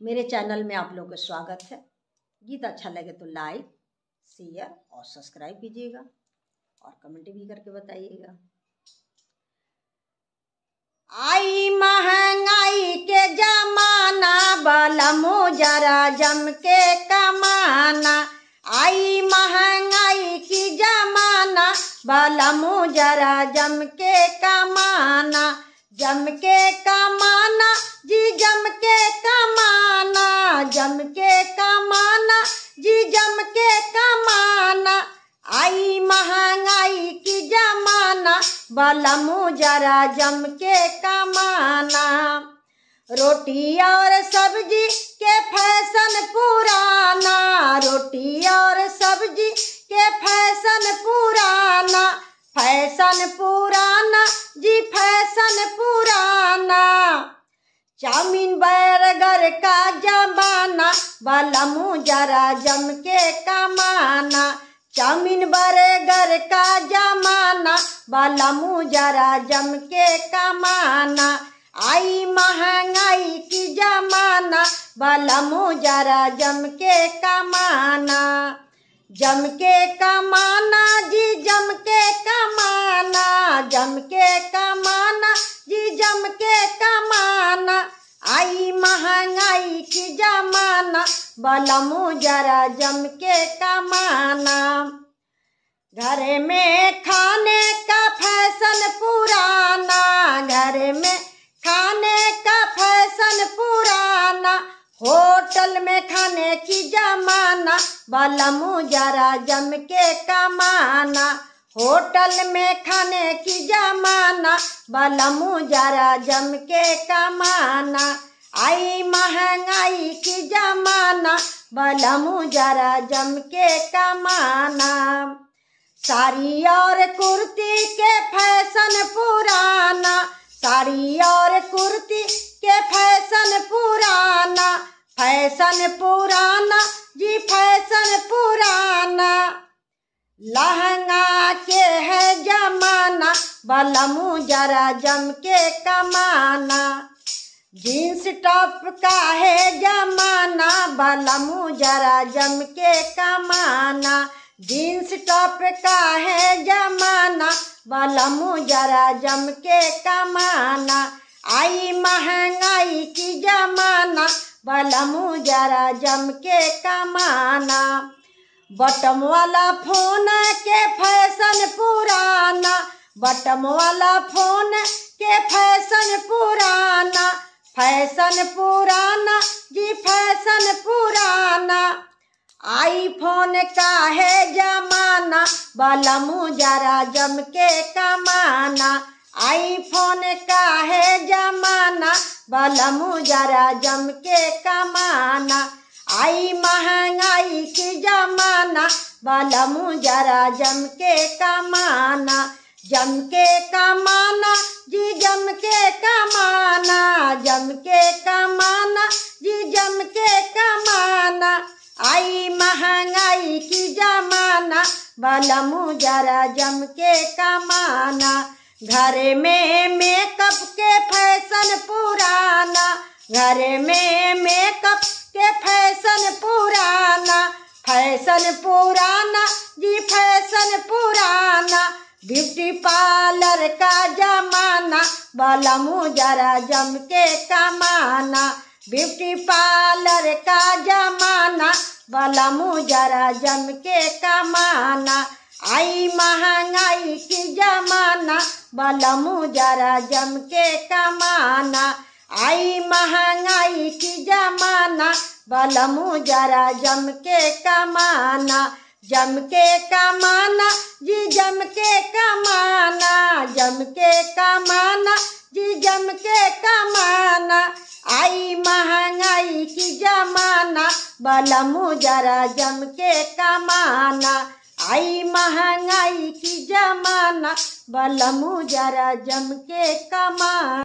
मेरे चैनल में आप लोगों का स्वागत है। गीत अच्छा लगे तो लाइक, शेयर और सब्सक्राइब कीजिएगा और कमेंट भी करके बताइएगा। आई महंगाई के जमाना, बलमो जरा जम के कमाना। आई महंगाई की जमाना, बलमो जरा जम के कमाना। जम के कमाना जी, जम के कमाना। जम के कमाना जी, जम के कमाना। आई महंगाई की जमाना, बलमो जरा जम के कमाना। रोटी और सब्जी के फैशन पुराना, रोटी और सब्जी के फैशन पुराना। फैशन पुराना जी, फैशन पुराना। चाउमीन बर्गर का जमाना, बलमो जरा जम के कमाना। चाउमीन बर्गर का जमाना, बलमो जरा जम के कमाना। आई महंगाई की जमाना, बलमो जरा जम के कमाना। जम के कमाना जी, जम के कमाना। जम के कमाना जी, जम के कमाना। आई महंगाई की जमाना, बलमो जरा जम के कमाना। घर में खाने का फैशन पुराना, घर में खाने का फैशन पुराना। होटल में खाने की जमाना, बलमो जरा जम के कमाना। होटल में खाने की जमाना, बलमो जरा जम के कमाना। आई महंगाई की जमाना, बलमो जरा जम के कमाना। साड़ी और कुर्ती के फैशन पुराना, साड़ी और कुर्ती के फैशन पुराना। फैशन पुराना जी, फैशन पुराना। लहंगा के है जमाना, बलमो जरा जम के कमाना। जींस टॉप का है जमाना, बलमो जरा जम के कमाना। जींस टॉप का है जमाना, बलमो जरा जम के कमाना। आई महंगाई की जमाना, बलमो जरा जम के कमाना। बटम वाला फोन के फैशन पुराना, बटम वाला फोन के फैशन पुराना। फैशन पुराना जी, फैशन पुराना। आईफोन का है जमाना, बलमो जरा जम के कमाना। आईफोन का है जमाना, बलमो जरा जम के कमाना। आई महंगाई की जमाना, बलमो जरा जम के कमाना। जम के कमाना जी, जम के कमाना। जम के कमाना जी, जम के कमाना। आई महंगाई की जमाना, बलमो जरा जम के कमाना। घर में मेकअप के फैशन पुराना, घर में मेकअप के फैशन पुराना। फैशन पुराना जी, फैशन पुराना। ब्यूटी पार्लर का जमाना, बलमो जरा जम के कमाना। ब्यूटी पार्लर का जमाना, बलमो जरा जम के कमाना। आई महंगाई की जमाना, बलमो जरा जम के कमाना। आई महंगाई की जमाना, बलमो जरा जम के कमाना। जम के कमाना जी, जम के कमाना। जम के कमाना जी, जम के कमाना। आई महंगाई की जमाना, बलमो जरा जम के कमाना। आई महंगाई की जमाना, बलमो जरा जम के कमाना।